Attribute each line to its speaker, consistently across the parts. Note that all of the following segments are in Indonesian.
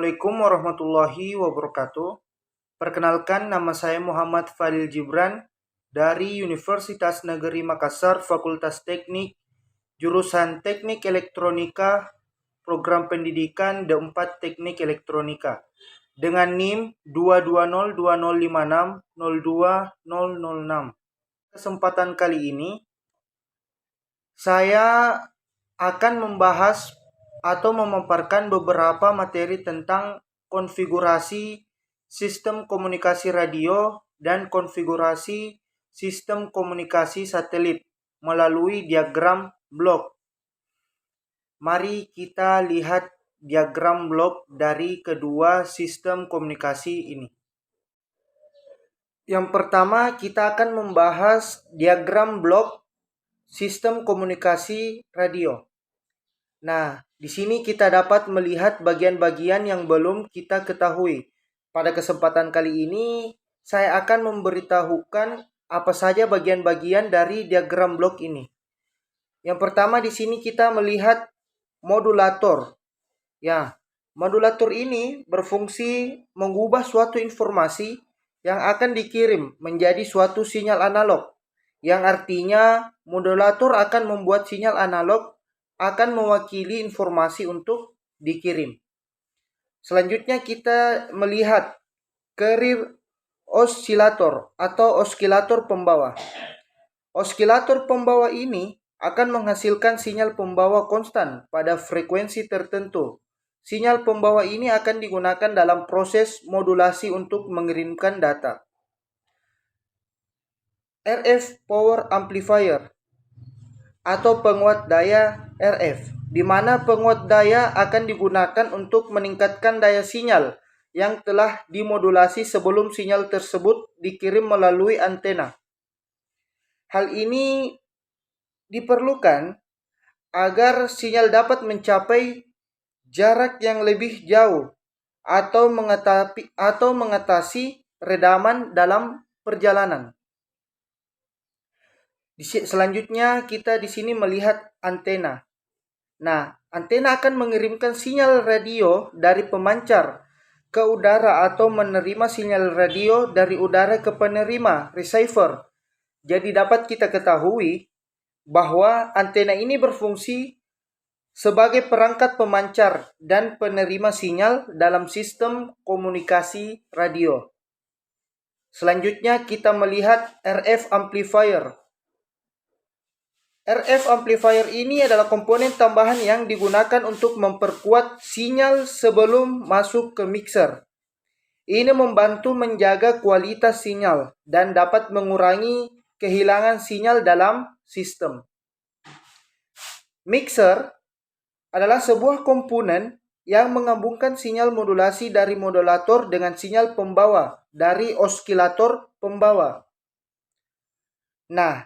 Speaker 1: Assalamualaikum warahmatullahi wabarakatuh. Perkenalkan, nama saya Muhammad Fadil Gibran dari Universitas Negeri Makassar, Fakultas Teknik, jurusan Teknik Elektronika, Program Pendidikan D4 Teknik Elektronika, dengan NIM 2202056020006. Kesempatan kali ini, saya akan membahas atau memaparkan beberapa materi tentang konfigurasi sistem komunikasi radio dan konfigurasi sistem komunikasi satelit melalui diagram blok. Mari kita lihat diagram blok dari kedua sistem komunikasi ini. Yang pertama, kita akan membahas diagram blok sistem komunikasi radio. Nah, di sini kita dapat melihat bagian-bagian yang belum kita ketahui. Pada kesempatan kali ini, saya akan memberitahukan apa saja bagian-bagian dari diagram blok ini. Yang pertama, di sini kita melihat modulator. Ya, modulator ini berfungsi mengubah suatu informasi yang akan dikirim menjadi suatu sinyal analog, yang artinya modulator akan membuat sinyal analog akan mewakili informasi untuk dikirim. Selanjutnya kita melihat carrier osilator atau osilator pembawa. Osilator pembawa ini akan menghasilkan sinyal pembawa konstan pada frekuensi tertentu. Sinyal pembawa ini akan digunakan dalam proses modulasi untuk mengirimkan data. RF power amplifier atau penguat daya RF, di mana penguat daya akan digunakan untuk meningkatkan daya sinyal yang telah dimodulasi sebelum sinyal tersebut dikirim melalui antena. Hal ini diperlukan agar sinyal dapat mencapai jarak yang lebih jauh atau mengatasi redaman dalam perjalanan. Selanjutnya kita di sini melihat antena. Nah, antena akan mengirimkan sinyal radio dari pemancar ke udara atau menerima sinyal radio dari udara ke penerima, receiver. Jadi dapat kita ketahui bahwa antena ini berfungsi sebagai perangkat pemancar dan penerima sinyal dalam sistem komunikasi radio. Selanjutnya kita melihat RF amplifier. RF amplifier ini adalah komponen tambahan yang digunakan untuk memperkuat sinyal sebelum masuk ke mixer. Ini membantu menjaga kualitas sinyal dan dapat mengurangi kehilangan sinyal dalam sistem. Mixer adalah sebuah komponen yang menggabungkan sinyal modulasi dari modulator dengan sinyal pembawa dari osilator pembawa. Nah,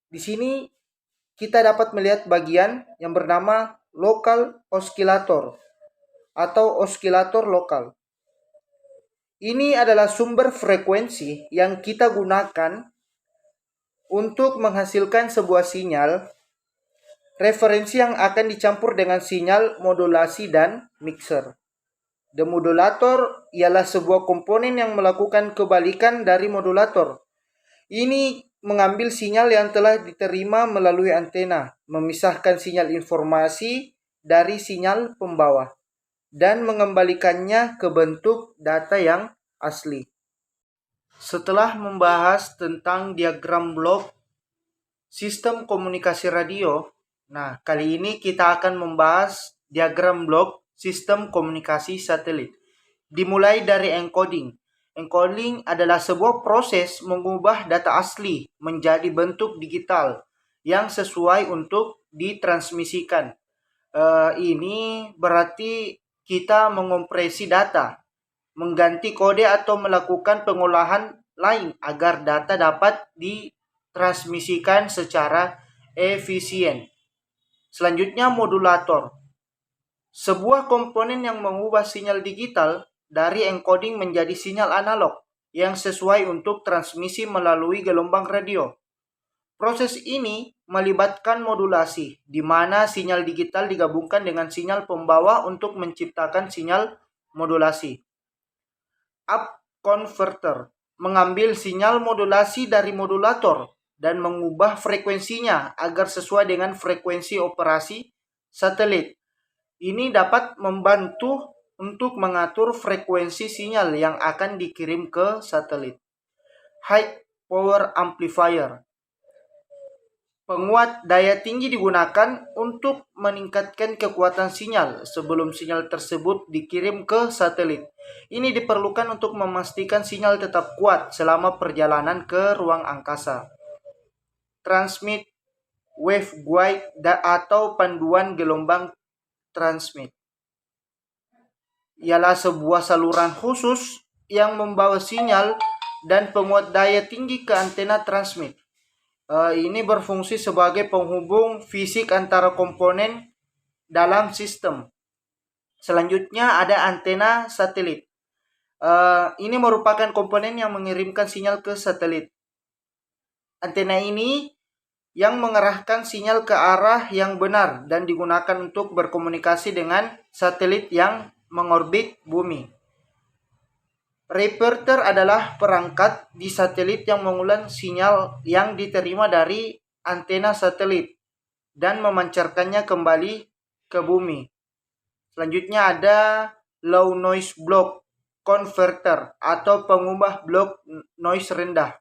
Speaker 1: di sini kita dapat melihat bagian yang bernama lokal osilator atau osilator lokal. Ini adalah sumber frekuensi yang kita gunakan untuk menghasilkan sebuah sinyal referensi yang akan dicampur dengan sinyal modulasi dan mixer. Demodulator ialah sebuah komponen yang melakukan kebalikan dari modulator. Ini mengambil sinyal yang telah diterima melalui antena, memisahkan sinyal informasi dari sinyal pembawa, dan mengembalikannya ke bentuk data yang asli. Setelah membahas tentang diagram blok sistem komunikasi radio, nah kali ini kita akan membahas diagram blok sistem komunikasi satelit. Dimulai dari encoding. Encoding adalah sebuah proses mengubah data asli menjadi bentuk digital yang sesuai untuk ditransmisikan. Ini berarti kita mengompresi data, mengganti kode atau melakukan pengolahan lain agar data dapat ditransmisikan secara efisien. Selanjutnya modulator. Sebuah komponen yang mengubah sinyal digital dari encoding menjadi sinyal analog yang sesuai untuk transmisi melalui gelombang radio. Proses ini melibatkan modulasi, di mana sinyal digital digabungkan dengan sinyal pembawa untuk menciptakan sinyal modulasi. Up converter mengambil sinyal modulasi dari modulator dan mengubah frekuensinya agar sesuai dengan frekuensi operasi satelit. Ini dapat membantu untuk mengatur frekuensi sinyal yang akan dikirim ke satelit. High power amplifier. Penguat daya tinggi digunakan untuk meningkatkan kekuatan sinyal sebelum sinyal tersebut dikirim ke satelit. Ini diperlukan untuk memastikan sinyal tetap kuat selama perjalanan ke ruang angkasa. Transmit waveguide atau panduan gelombang transmit ialah sebuah saluran khusus yang membawa sinyal dan penguat daya tinggi ke antena transmit. Ini berfungsi sebagai penghubung fisik antara komponen dalam sistem. Selanjutnya ada antena satelit. Ini merupakan komponen yang mengirimkan sinyal ke satelit. Antena ini yang mengarahkan sinyal ke arah yang benar dan digunakan untuk berkomunikasi dengan satelit yang mengorbit bumi. Repeater adalah perangkat di satelit yang mengulang sinyal yang diterima dari antena satelit dan memancarkannya kembali ke bumi. Selanjutnya ada low noise block converter atau pengubah blok noise rendah.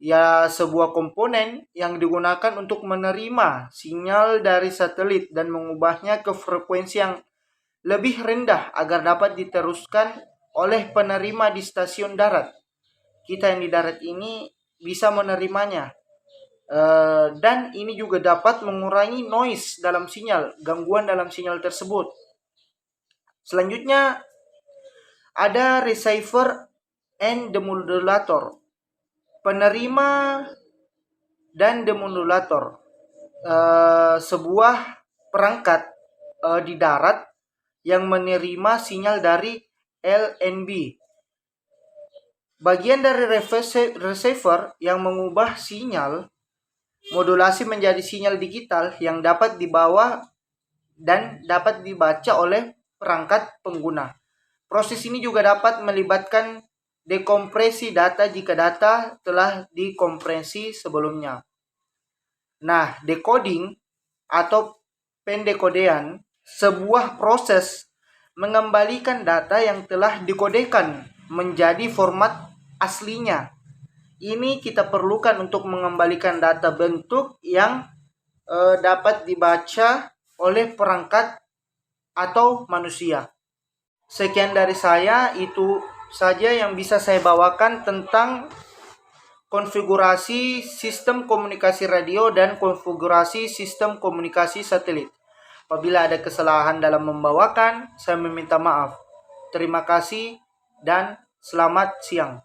Speaker 1: Ya, sebuah komponen yang digunakan untuk menerima sinyal dari satelit dan mengubahnya ke frekuensi yang lebih rendah agar dapat diteruskan oleh penerima di stasiun darat. Kita yang di darat ini bisa menerimanya. Dan ini juga dapat mengurangi noise dalam sinyal, gangguan dalam sinyal tersebut. Selanjutnya ada receiver and demodulator. Penerima dan demodulator. Sebuah perangkat di darat yang menerima sinyal dari LNB. Bagian dari receiver yang mengubah sinyal modulasi menjadi sinyal digital yang dapat dibawa dan dapat dibaca oleh perangkat pengguna. Proses ini juga dapat melibatkan dekompresi data jika data telah dikompresi sebelumnya. Nah, decoding atau pendekodean sebuah proses mengembalikan data yang telah dikodekan menjadi format aslinya. Ini kita perlukan untuk mengembalikan data bentuk yang dapat dibaca oleh perangkat atau manusia. Sekian dari saya, itu saja yang bisa saya bawakan tentang konfigurasi sistem komunikasi radio dan konfigurasi sistem komunikasi satelit. Apabila ada kesalahan dalam membawakan, saya meminta maaf. Terima kasih dan selamat siang.